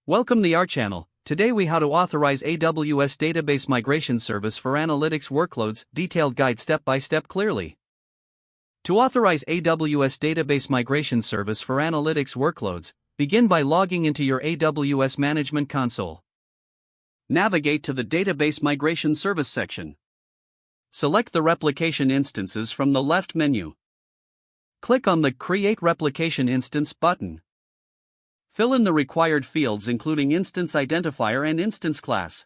Welcome to our channel. Today we how to authorize AWS Database Migration Service for analytics workloads, detailed guide step by step clearly. To authorize AWS Database Migration Service for analytics workloads, begin by logging into your AWS Management Console. Navigate to the Database Migration Service section. Select the replication instances from the left menu. Click on the Create Replication Instance button. Fill in the required fields including instance identifier and instance class.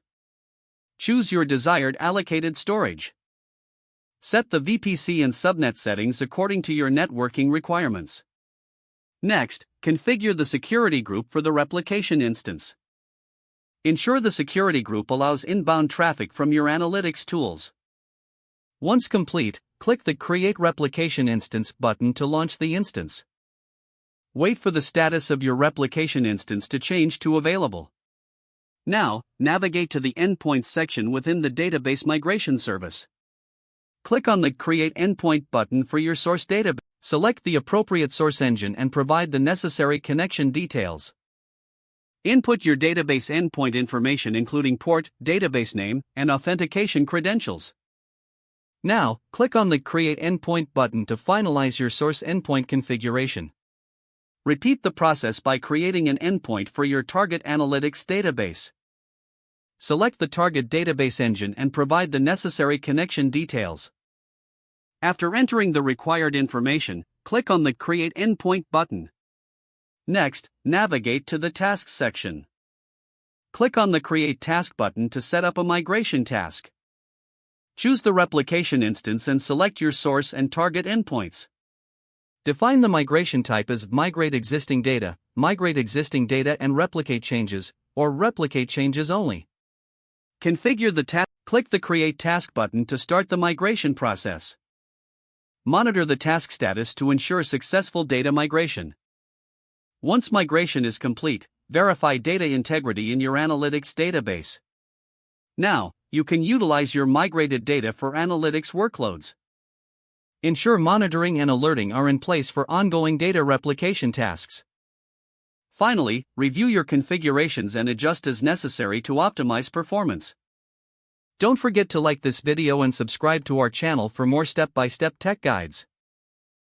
Choose your desired allocated storage. Set the VPC and subnet settings according to your networking requirements. Next, configure the security group for the replication instance. Ensure the security group allows inbound traffic from your analytics tools. Once complete, click the Create Replication Instance button to launch the instance. Wait for the status of your replication instance to change to available. Now, navigate to the Endpoints section within the Database Migration Service. Click on the Create Endpoint button for your source database. Select the appropriate source engine and provide the necessary connection details. Input your database endpoint information including port, database name, and authentication credentials. Now, click on the Create Endpoint button to finalize your source endpoint configuration. Repeat the process by creating an endpoint for your target analytics database. Select the target database engine and provide the necessary connection details. After entering the required information, click on the Create Endpoint button. Next, navigate to the Tasks section. Click on the Create Task button to set up a migration task. Choose the replication instance and select your source and target endpoints. Define the migration type as Migrate Existing Data and Replicate Changes, or Replicate Changes only. Configure the task. Click the Create Task button to start the migration process. Monitor the task status to ensure successful data migration. Once migration is complete, verify data integrity in your analytics database. Now, you can utilize your migrated data for analytics workloads. Ensure monitoring and alerting are in place for ongoing data replication tasks. Finally, review your configurations and adjust as necessary to optimize performance. Don't forget to like this video and subscribe to our channel for more step-by-step tech guides.